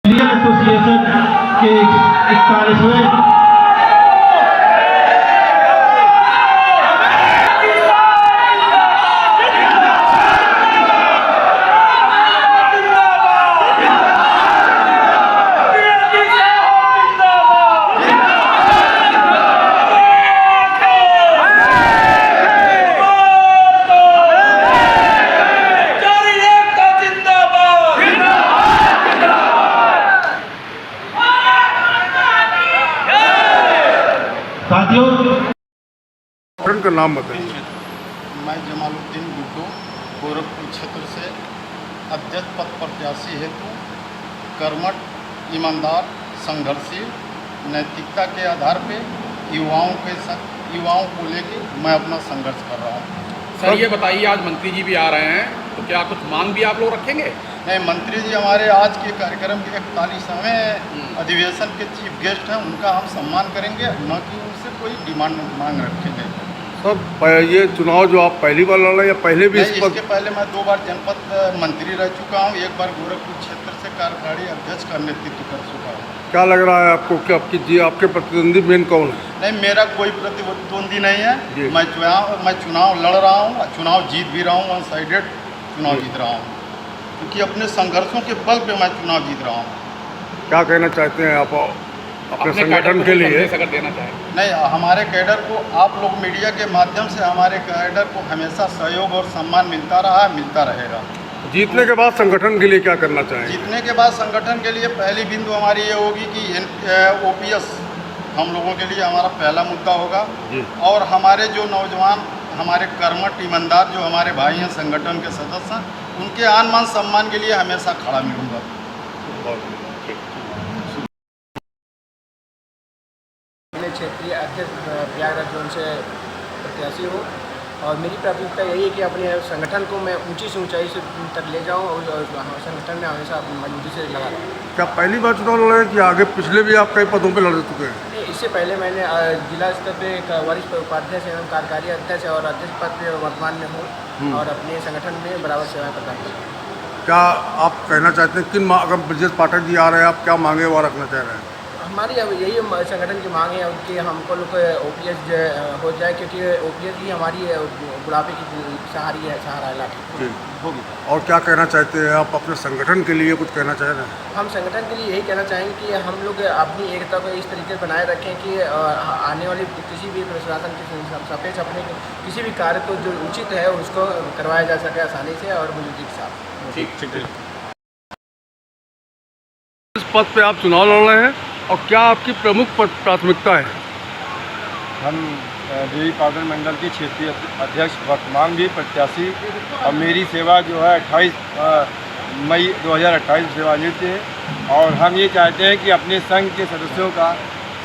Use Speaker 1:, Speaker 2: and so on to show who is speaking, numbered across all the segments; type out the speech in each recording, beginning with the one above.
Speaker 1: Indian association के 41वें साथियों
Speaker 2: का नाम बताइए।
Speaker 3: मैं जमालुद्दीन गुड्डू गोरखपुर क्षेत्र से अध्यक्ष पद प्रत्याशी हेतु कर्मठ, ईमानदार, संघर्षशील, नैतिकता के आधार पे युवाओं को लेके मैं अपना संघर्ष कर रहा हूँ।
Speaker 4: सर ये बताइए, आज मंत्री जी भी आ रहे हैं तो क्या कुछ मांग भी आप लोग रखेंगे?
Speaker 3: नहीं, मंत्री जी हमारे आज के कार्यक्रम के 41वें अधिवेशन के चीफ गेस्ट हैं, उनका हम सम्मान करेंगे, न कि उनसे कोई डिमांड मांग रखेंगे।
Speaker 2: सर ये चुनाव जो आप पहली बार लड़ रहे हैं या पहले भी
Speaker 3: इसके पहले मैं 2 बार जनपद मंत्री रह चुका हूँ, 1 बार गोरखपुर क्षेत्र से कार्यकारी अध्यक्ष का नेतृत्व कर चुका हूँ।
Speaker 2: क्या लग रहा है आपको कि आपके प्रतिद्वंदी मेन कौन है?
Speaker 3: नहीं, मेरा कोई प्रतिद्वंदी नहीं है। मैं चुनाव लड़ रहा हूँ, चुनाव जीत भी रहा हूँ, वन साइडेड चुनाव जीत रहा हूँ, क्योंकि अपने संघर्षों के बल पे मैं चुनाव जीत रहा हूँ।
Speaker 2: क्या कहना चाहते हैं आप अपने संगठन के लिए?
Speaker 4: अगर देना चाहें।
Speaker 3: नहीं, हमारे कैडर को आप लोग मीडिया के माध्यम से हमारे कैडर को हमेशा सहयोग और सम्मान मिलता रहा है, मिलता रहेगा।
Speaker 2: जीतने के बाद संगठन के लिए क्या करना चाहेंगे?
Speaker 3: जीतने के बाद संगठन के लिए पहली बिंदु हमारी ये होगी कि OPS हम लोगों के लिए हमारा पहला मुद्दा होगा। और हमारे जो नौजवान, हमारे कर्मठ, ईमानदार जो हमारे भाई हैं, संगठन के सदस्य हैं, उनके आन मान सम्मान के लिए हमेशा खड़ा मिलूँगा।
Speaker 5: मैं क्षेत्रीय अध्यक्ष प्रयागराज जोन से प्रत्याशी हूँ और मेरी प्राथमिकता यही है कि अपने संगठन को मैं ऊंची से ऊंचाई से तक ले जाऊँ और संगठन में हमेशा मजबूती से लगा रहूँ।
Speaker 2: क्या पहली बार चुनाव लड़ रहे हैं कि आगे पिछले भी आप कई पदों पर लड़ चुके हैं?
Speaker 5: इससे पहले मैंने जिला स्तर पे एक वरिष्ठ उपाध्यक्ष एवं कार्यकारी अध्यक्ष और अध्यक्ष पद पर वर्तमान में हूँ और अपने संगठन में बराबर सेवाएं प्रदान कर रहा हूँ।
Speaker 2: क्या आप कहना चाहते हैं किन अगर ब्रजेश पाठक जी आ रहे हैं, आप क्या मांगे वो रखना चाह रहे हैं?
Speaker 5: हमारी अब यही संगठन की मांग है उनकी, हमको लोग OPS हो जाए, क्योंकि OPS ही हमारी बुढ़ापे की सहारा लाठी होगी।
Speaker 2: और क्या कहना चाहते हैं आप अपने संगठन के लिए? कुछ कहना चाह रहे हैं?
Speaker 5: हम संगठन के लिए यही कहना चाहेंगे कि हम लोग अपनी एकता को इस तरीके से बनाए रखें कि आने वाली किसी भी प्रशासन के सापेक्ष अपने किसी भी कार्य को जो उचित है उसको करवाया जा सके आसानी से और मौजूदगी के साथ।
Speaker 4: ठीक।
Speaker 2: इस पद पे आप चुनाव लड़ रहे हैं और क्या आपकी प्रमुख प्राथमिकता है?
Speaker 6: हम देवी पाटन मंडल के क्षेत्रीय अध्यक्ष, वर्तमान भी प्रत्याशी, और मेरी सेवा जो है 28 मई 2028 सेवानिवृत्त है। और हम ये चाहते हैं कि अपने संघ के सदस्यों का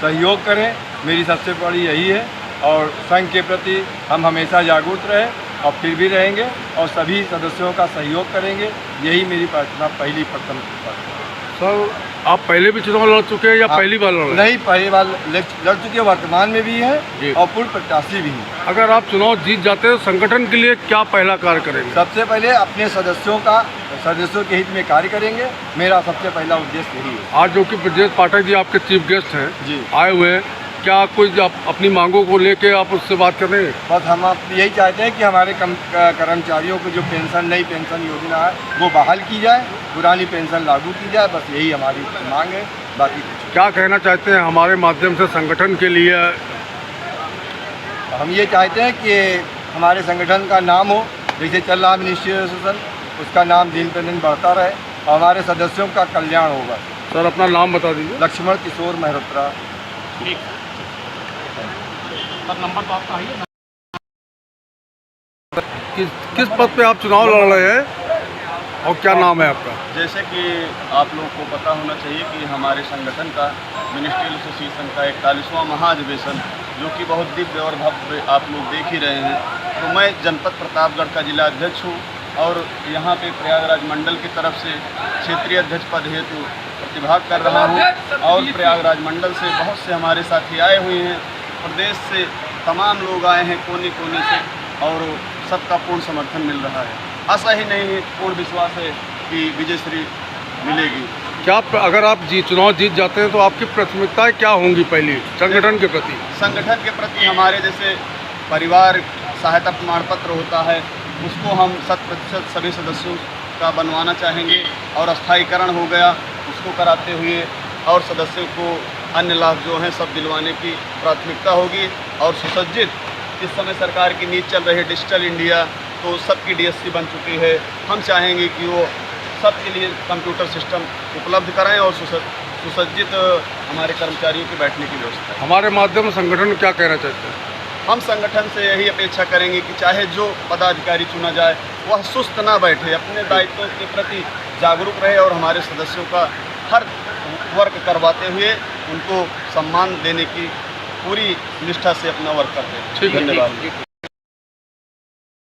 Speaker 6: सहयोग करें, मेरी सबसे बड़ी यही है। और संघ के प्रति हम हमेशा जागरूक रहें और फिर भी रहेंगे और सभी सदस्यों का सहयोग करेंगे, यही मेरी प्रार्थना पहली प्राथमिकता है।
Speaker 2: सर आप पहले भी चुनाव लड़ चुके हैं या पहली बार लड़ रहे हैं?
Speaker 6: नहीं, पहली बार लड़ चुके हैं, वर्तमान में भी है और पूर्व प्रत्याशी भी हैं।
Speaker 2: अगर आप चुनाव जीत जाते हैं तो संगठन के लिए क्या पहला कार्य करेंगे?
Speaker 6: सबसे पहले अपने सदस्यों के हित में कार्य करेंगे, मेरा सबसे पहला उद्देश्य यही है।
Speaker 2: आज जो कि ब्रजेश पाठक जी आपके चीफ गेस्ट हैं
Speaker 6: जी
Speaker 2: आए हुए हैं, क्या कोई अपनी मांगों को लेके आप उससे बात कर रहे हैं?
Speaker 6: बस हम यही चाहते हैं कि हमारे कर्मचारियों को जो नई पेंशन योजना है वो बहाल की जाए, पुरानी पेंशन लागू की जाए, बस यही हमारी मांग है, बाकी कुछ।
Speaker 2: क्या कहना चाहते हैं हमारे माध्यम से संगठन के लिए?
Speaker 6: हम ये चाहते हैं कि हमारे संगठन का नाम हो, जैसे चल रहा मिनिस्ट्री एसोसिएशन, उसका नाम दिन पर दिन बढ़ता रहे और हमारे सदस्यों का कल्याण होगा।
Speaker 2: सर अपना नाम बता दीजिए।
Speaker 6: लक्ष्मण किशोर मेहरोत्रा।
Speaker 4: ठीक सर, नंबर तो आपका है।
Speaker 2: किस पद पे आप चुनाव लड़ रहे हैं और क्या नाम है आपका?
Speaker 7: जैसे कि आप लोगों को पता होना चाहिए कि हमारे संगठन का मिनिस्ट्रियल एसोसिएशन का 41वां महाधिवेशन, जो कि बहुत दिव्य और भव्य आप लोग देख ही रहे हैं, तो मैं जनपद प्रतापगढ़ का जिला अध्यक्ष हूँ और यहाँ पे प्रयागराज मंडल की तरफ से क्षेत्रीय अध्यक्ष पद हेतु प्रतिभाग कर रहा हूँ। और प्रयागराज मंडल से बहुत से हमारे साथी आए हुए हैं, प्रदेश से तमाम लोग आए हैं कोने कोने से, और सबका पूर्ण समर्थन मिल रहा है। आशा ही नहीं है, पूर्ण विश्वास है कि विजयश्री मिलेगी।
Speaker 2: क्या अगर आप चुनाव जीत जाते हैं तो आपकी प्राथमिकताएं क्या होंगी पहली संगठन के प्रति?
Speaker 7: संगठन के प्रति हमारे जैसे परिवार सहायता प्रमाण पत्र होता है, उसको हम 100% सभी सदस्यों का बनवाना चाहेंगे, और स्थायीकरण हो गया उसको कराते हुए, और सदस्यों को अन्य लाभ जो हैं सब दिलवाने की प्राथमिकता होगी। और सुसज्जित इस समय सरकार की नीति चल रही है डिजिटल इंडिया, तो सबकी DSC बन चुकी है। हम चाहेंगे कि वो सबके लिए कंप्यूटर सिस्टम उपलब्ध कराएं और सुसज्जित हमारे कर्मचारियों के बैठने की व्यवस्था है।
Speaker 2: हमारे माध्यम से संगठन क्या कहना चाहते हैं?
Speaker 7: हम संगठन से यही अपेक्षा करेंगे कि चाहे जो पदाधिकारी चुना जाए वह सुस्त ना बैठे, अपने दायित्वों के प्रति जागरूक रहे और हमारे सदस्यों का हर वर्क करवाते हुए उनको सम्मान देने की पूरी निष्ठा से अपना वर्क करते हैं।
Speaker 2: ठीक है,
Speaker 7: धन्यवाद।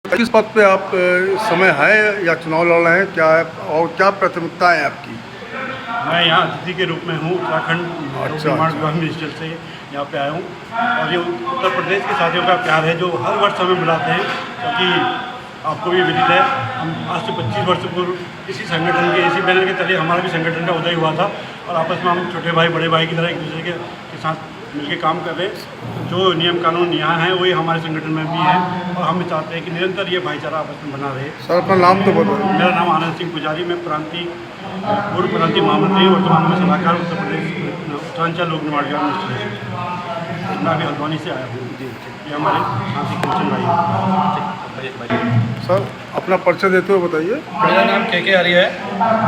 Speaker 2: किस पद पे आप समय है या चुनाव लड़ रहे हैं, क्या है और क्या प्राथमिकता है आपकी?
Speaker 8: मैं यहाँ अतिथि के रूप में हूँ, उत्तराखंड लोक निर्माण विभाग मिनिस्टर से यहाँ पे आया हूँ। और ये उत्तर प्रदेश के साथियों का प्यार है जो हर वर्ष हमें बुलाते हैं, क्योंकि आपको भी विदित है हम आज से 25 वर्ष पूर्व इसी संगठन के इसी बैनर के तले हमारा भी संगठन का उदय हुआ था, और आपस में हम छोटे भाई बड़े भाई की तरह एक दूसरे के साथ मिलकर काम कर रहे हैं। जो नियम कानून यहाँ हैं वही हमारे संगठन में भी हैं, और हम चाहते हैं कि निरंतर ये भाईचारा आपस में बना रहे।
Speaker 2: सर अपना नाम तो बताइए।
Speaker 8: मेरा नाम आनंद सिंह पुजारी, मैं पूर्व प्रांतीय महामंत्री, वर्तमान में सलाहकार उत्तर प्रदेश उत्तरांचल लोक निर्माण विभाग मिनिस्टर, मैं अभी हल्द्वानी से आया हूँ। ये हमारे सांसद कुंचन भाई।
Speaker 2: सर अपना परिचय देते हुए बताइए।
Speaker 9: मेरा नाम के आर्य है,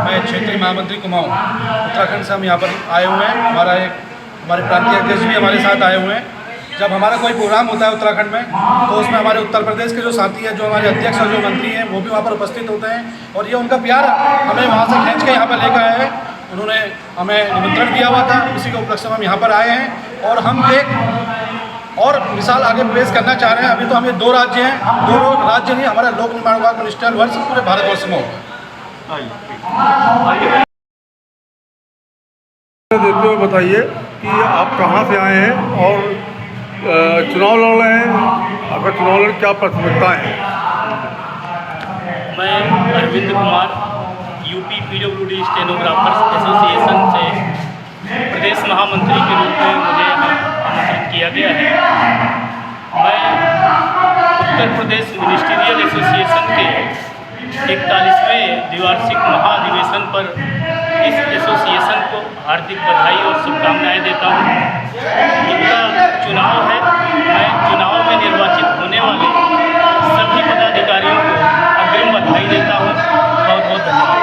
Speaker 9: मैं क्षेत्रीय महामंत्री कुमाऊँ उत्तराखंड से हम यहाँ पर आए हुए हैं। हमारे प्रांतीय अध्यक्ष भी हमारे साथ आए हुए हैं। जब हमारा कोई प्रोग्राम होता है उत्तराखंड में तो उसमें हमारे उत्तर प्रदेश के जो साथी हैं, जो हमारे अध्यक्ष और जो मंत्री हैं, वो भी वहाँ पर उपस्थित होते हैं। और ये उनका प्यार हमें वहाँ से खींच के यहाँ पर लेकर आए हैं। उन्होंने हमें निमंत्रण दिया हुआ था, उसी के उपलक्ष्य में हम यहाँ पर आए हैं। और हम एक और मिसाल आगे पेश करना चाह रहे हैं। अभी तो हमें 2 राज्य हैं, हम 2 राज्य नहीं, हमारा लोक निर्माण विभाग मिनिस्ट्रियल वर्ष पूरे भारतवर्ष में होगा।
Speaker 2: देते हुए बताइए कि आप कहाँ से आए हैं और चुनाव लड़ रहे हैं, अगर चुनाव लड़ क्या प्राथमिकताएं हैं?
Speaker 10: मैं Arvind Kumar UP PWD stenographers association से प्रदेश महामंत्री के रूप में मुझे आमंत्रित किया गया है। मैं उत्तर प्रदेश मिनिस्ट्रियल एसोसिएशन के 41वें द्विवार्षिक महाधिवेशन पर इस एसोसिएशन को हार्दिक बधाई और शुभकामनाएं देता हूं। इनका चुनाव है, मैं चुनाव में निर्वाचित होने वाले सभी पदाधिकारियों को अग्रिम बधाई देता हूं। बहुत बहुत धन्यवाद।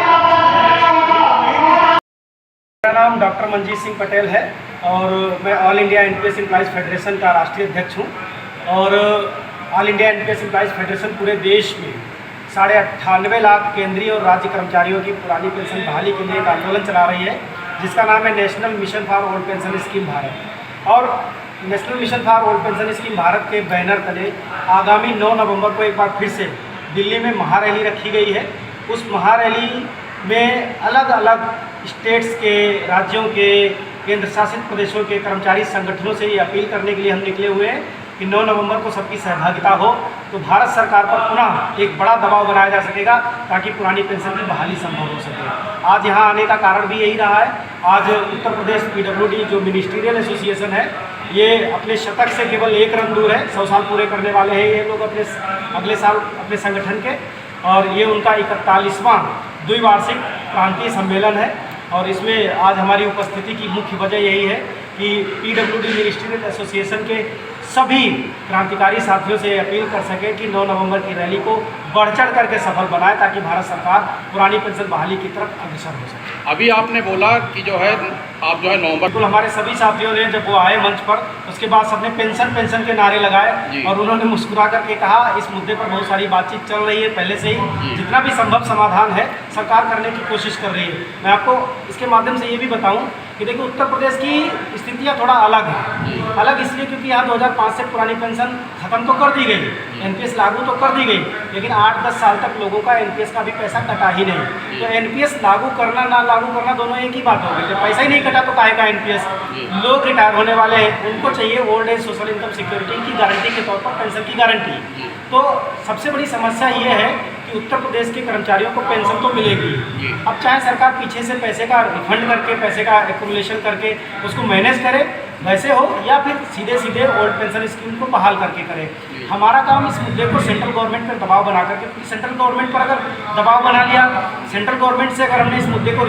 Speaker 5: मेरा नाम डॉक्टर मंजीत सिंह पटेल है और मैं all India NPS employees federation का राष्ट्रीय अध्यक्ष हूँ। और all India NPS employees federation पूरे देश में 98.5 लाख केंद्रीय और राज्य कर्मचारियों की पुरानी पेंशन बहाली के लिए एक आंदोलन चला रही है, जिसका नाम है national mission for old pension scheme Bharat. और national mission for old pension scheme Bharat के बैनर तले आगामी 9 नवंबर को एक बार फिर से दिल्ली में महारैली रखी गई है। उस महारैली में अलग अलग स्टेट्स के, राज्यों के, केंद्र शासित प्रदेशों के कर्मचारी संगठनों से ये अपील करने के लिए हम निकले हुए हैं कि 9 नवंबर को सबकी सहभागिता हो, तो भारत सरकार पर पुनः एक बड़ा दबाव बनाया जा सकेगा ताकि पुरानी पेंशन की बहाली संभव हो सके। आज यहाँ आने का कारण भी यही रहा है। आज उत्तर प्रदेश PWD जो मिनिस्ट्रियल एसोसिएशन है, ये अपने शतक से केवल 1 रन दूर है। 100 साल पूरे करने वाले हैं ये लोग अपने अगले साल अपने संगठन के, और ये उनका 41वां द्विवार्षिक प्रांतीय सम्मेलन है। और इसमें आज हमारी उपस्थिति की मुख्य वजह यही है कि PWD मिनिस्ट्रियल एसोसिएशन के सभी क्रांतिकारी साथियों से अपील कर सके कि 9 नवंबर की रैली को बढ़ चढ़ करके सफल बनाए ताकि भारत सरकार पुरानी पेंशन बहाली की तरफ अग्रसर हो सके।
Speaker 4: अभी आपने बोला कि जो है आप जो है नवंबर,
Speaker 5: बिल्कुल हमारे सभी साथियों ने जब वो आए मंच पर, उसके बाद सबने पेंशन पेंशन के नारे लगाए और उन्होंने मुस्कुरा करके कहा इस मुद्दे पर बहुत सारी बातचीत चल रही है पहले से ही, जितना भी संभव समाधान है सरकार करने की कोशिश कर रही है। मैं आपको इसके माध्यम से ये भी बताऊं कि देखिए उत्तर प्रदेश की स्थितियाँ थोड़ा अलग है। अलग इसलिए क्योंकि यहाँ 2005 से पुरानी पेंशन खत्म तो कर दी गई, NPS लागू तो कर दी गई, लेकिन 8-10 साल तक लोगों का NPS का भी पैसा कटा ही नहीं। तो NPS लागू करना ना लागू करना दोनों एक ही बात हो गई। जब पैसा ही नहीं कटा तो काहे का NPS? लोग रिटायर होने वाले हैं, उनको चाहिए old age social income security की गारंटी के तौर पर पेंशन की गारंटी। तो सबसे बड़ी समस्या ये है
Speaker 10: कि उत्तर प्रदेश के कर्मचारियों को पेंशन तो मिलेगी। अब चाहे सरकार पीछे से पैसे का रिफंड करके, पैसे का एक्यूमुलेशन करके उसको मैनेज करे, वैसे हो, या फिर सीधे सीधे ओल्ड पेंशन स्कीम को बहाल करके करे। हमारा काम इस मुद्दे को सेंट्रल गवर्नमेंट पर दबाव बना करके, क्योंकि सेंट्रल गवर्नमेंट पर अगर दबाव बना लिया, सेंट्रल गवर्नमेंट से अगर हमने इस मुद्दे को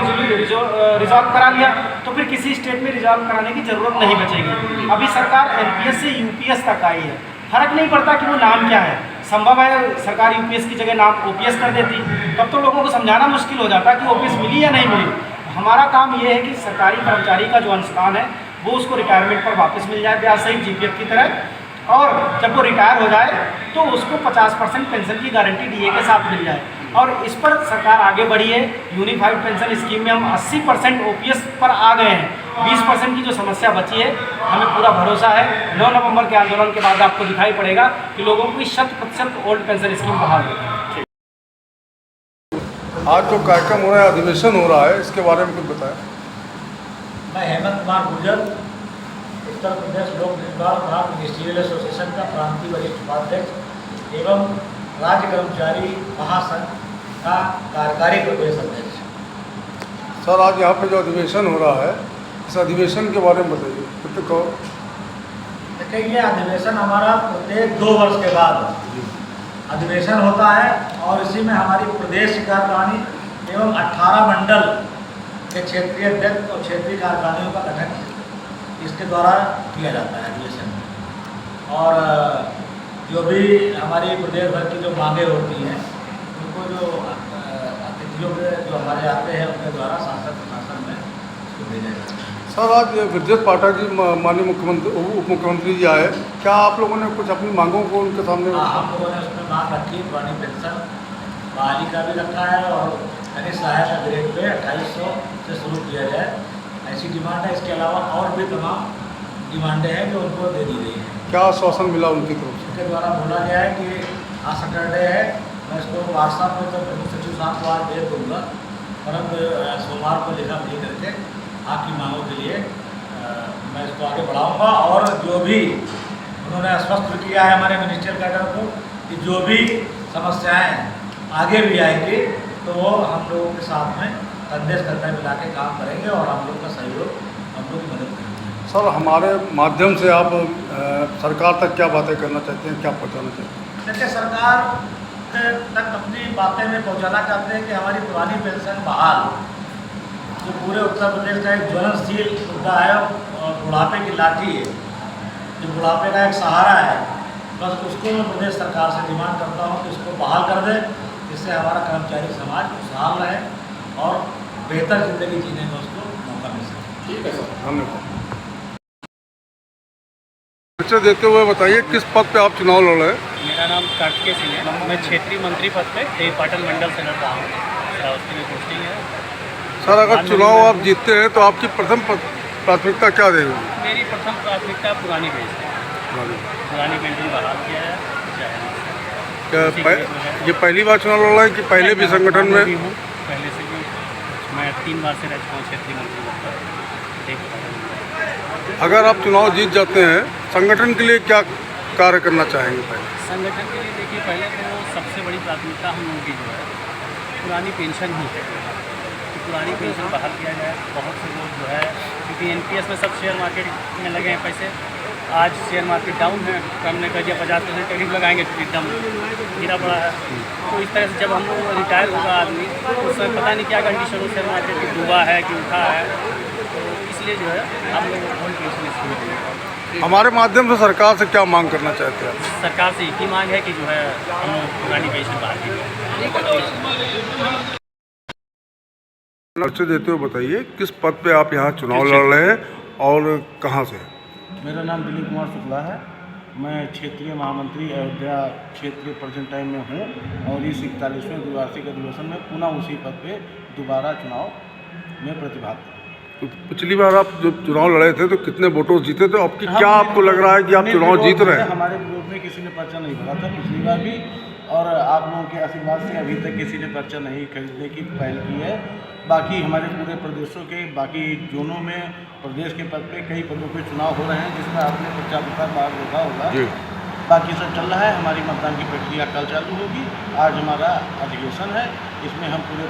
Speaker 10: रिजॉल्व करा लिया, तो फिर किसी स्टेट में रिजॉल्व कराने की ज़रूरत नहीं बचेगी। अभी सरकार एनपीएस से यूपीएस तक आई है, फर्क नहीं पड़ता कि वो नाम क्या है। संभव है सरकार यूपीएस की जगह नाम ओपीएस कर देती, तब तो लोगों को समझाना मुश्किल हो जाता कि ओपीएस मिली या नहीं मिली। हमारा काम ये है कि सरकारी कर्मचारी का जो अंशदान है वो उसको रिटायरमेंट पर वापस मिल जाए ब्याज सहित जीपीएफ की तरह, और जब वो रिटायर हो जाए तो उसको 50% पेंशन की गारंटी डीए के साथ मिल जाए। और इस पर सरकार आगे बढ़ी है। यूनिफाइड पेंशन स्कीम में हम 80% ओपीएस पर आ गए हैं। 20% की जो समस्या बची है, हमें पूरा भरोसा है 9 नवंबर के आंदोलन के बाद आपको दिखाई पड़ेगा कि लोगों की 100% ओल्ड पेंशन स्कीम बहाल होगी।
Speaker 2: आज जो कार्यक्रम हो रहा है, अधिवेशन हो रहा है, इसके बारे में कुछ बताएं।
Speaker 11: मैं हेमंत कुमार गुर्जर, उत्तर प्रदेश लोक निर्माण विभाग मिनिस्ट्रियल एसोसिएशन का प्रांतीय वरिष्ठ उपाध्यक्ष एवं राज्य कर्मचारी महासंघ का कार्यकारी प्रदेश अध्यक्ष।
Speaker 2: सर, आज यहाँ पे जो अधिवेशन हो रहा है, इस अधिवेशन के बारे में बताइए कुछ कहो।
Speaker 11: देखिए, ये अधिवेशन हमारा प्रत्येक 2 वर्ष के बाद अधिवेशन होता है और इसी में हमारी प्रदेश कार्यकारिणी एवं 18 मंडल के क्षेत्रीय अध्यक्ष और क्षेत्रीय कार्यकारिणियों का गठन इसके द्वारा किया जाता है अधिवेशन में। और जो भी हमारी प्रदेश भर की जो मांगें होती हैं, उनको जो अतिथियों के जो हमारे आते हैं उनके द्वारा सांसद प्रशासन में उसको भेजा जाता है।
Speaker 2: सर, आज ब्रजेश पाठक जी माननीय मुख्यमंत्री उप मुख्यमंत्री जी आए, क्या आप लोगों ने कुछ अपनी मांगों को उनके सामने?
Speaker 11: हाँ, हम लोगों ने उसमें मांग रखी, पुरानी पेंशन बहाली का भी रखा है और यानी सहायता ग्रेड पे 2800 से शुरू किया जाए, ऐसी डिमांड है। इसके अलावा और भी तमाम डिमांडें हैं जो उनको दे दी गई हैं।
Speaker 2: क्या आश्वासन मिला उनकी तरफ से?
Speaker 11: उनके द्वारा बोला गया है कि आज सैटरडे है, मैं इसको व्हाट्सएप पर तो प्रमुख सचिव साहब को आज भेज दूँगा, परंतु सोमवार को लिखा पढ़ी करके आपकी मांगों के लिए मैं इसको आगे बढ़ाऊँगा। और जो भी उन्होंने आश्वस्त किया है हमारे मिनिस्ट्रियल कैडर को कि जो भी समस्याएँ आगे भी आएंगी तो वो हम लोगों के साथ में संदेश करने मिला के काम करेंगे और हम लोग का सहयोग, हम लोग की मदद करेंगे।
Speaker 2: सर, हमारे माध्यम से आप सरकार तक क्या बातें करना चाहते हैं, क्या पहुंचाना चाहते हैं?
Speaker 11: देखिए, सरकार तक अपनी बातें में पहुंचाना चाहते हैं कि हमारी पुरानी पेंशन बहाल, जो पूरे उत्तर प्रदेश का एक ज्वलनशील मुद्दा है और बुढ़ापे की लाठी है, जो बुढ़ापे का एक सहारा है, बस उसको मैं प्रदेश सरकार से डिमांड करता हूँ कि इसको बहाल कर दे, जिससे हमारा कर्मचारी समाज खुशहाल रहे और बेहतर ज़िंदगी जीने में उसको मौका मिल सके।
Speaker 4: ठीक है सर,
Speaker 2: धन्यवाद। परिचय देते हुए बताइए किस पद पे आप चुनाव लड़ रहे हैं?
Speaker 10: मेरा नाम कार्तिकेय सिंह है, मैं क्षेत्रीय मंत्री पद पे देवी पाटन मंडल से लड़ रहा हूँ। श्रावस्ती में पोस्टिंग है।
Speaker 2: सर, अगर चुनाव आप जीतते हैं तो आपकी प्रथम प्राथमिकता क्या देगी?
Speaker 10: मेरी प्रथम प्राथमिकता पुरानी पेंशन, पुरानी पेंशन बहाल किया है।
Speaker 2: क्या ये पहली बार चुनाव लड़ रहे हैं कि पहले भी संगठन में?
Speaker 10: पहले से भी मैं 3 बार से रह चुका हूँ क्षेत्रीय मंत्री पद पर।
Speaker 2: अगर आप चुनाव जीत जाते हैं, संगठन के लिए क्या कार्य करना चाहेंगे? पहले
Speaker 10: संगठन के लिए देखिए, पहले तो सबसे बड़ी प्राथमिकता हम लोगों की जो है पुरानी पेंशन ही है कि पुरानी पेंशन बहाल किया जाए। बहुत से लोग जो है, क्योंकि एनपीएस में सब शेयर मार्केट में लगे हैं पैसे, आज शेयर मार्केट डाउन है, तो हमने कह दिया 50% करीब लगाएंगे तो एकदम गिरा पड़ा है। तो इस तरह से जब हम लोग रिटायर होगा आदमी, तो उस समय पता नहीं क्या कंडीशन हो शेयर मार्केट की, डूबा है कि उठा है, तो इसलिए जो है हम लोग ओल्ड पेंशन स्कीम
Speaker 2: हमारे माध्यम से सरकार से क्या मांग करना चाहते हैं?
Speaker 10: सरकार से एक ही मांग है कि जो है हम लोग पुरानी पेंशन बहाल की जाए।
Speaker 2: परिचय देते हुए बताइए किस पद पे आप यहाँ चुनाव लड़ रहे हैं और कहाँ से?
Speaker 12: मेरा नाम दिलीप कुमार शुक्ला है। मैं क्षेत्रीय महामंत्री अयोध्या क्षेत्रीय प्रेजेंट टाइम में हूँ और इस 41वें द्विवार्षिक अधिवेशन में पुनः उसी पद पे दोबारा चुनाव में प्रतिभाग करूँ।
Speaker 2: तो पिछली बार आप जब चुनाव लड़े थे तो कितने वोटों से जीते थे? आपकी क्या आपको लग रहा है कि आप चुनाव जीत रहे हैं?
Speaker 12: हमारे ग्रुप में किसी ने पर्चा नहीं भरा था पिछली बार भी, और आप लोगों के आशीर्वाद से अभी तक किसी ने पर्चा नहीं खरीदने की पहल की है। बाकी हमारे पूरे प्रदेशों के बाकी जोनों में प्रदेश के पद पे कई पदों पे चुनाव हो रहे हैं, जिसमें आपने पर्चा प्रचार बाहर देखा होगा। बाकी सब चल रहा है। हमारी मतदान की प्रक्रिया कल चालू होगी। आज हमारा अधिवेशन है, इसमें हम पूरे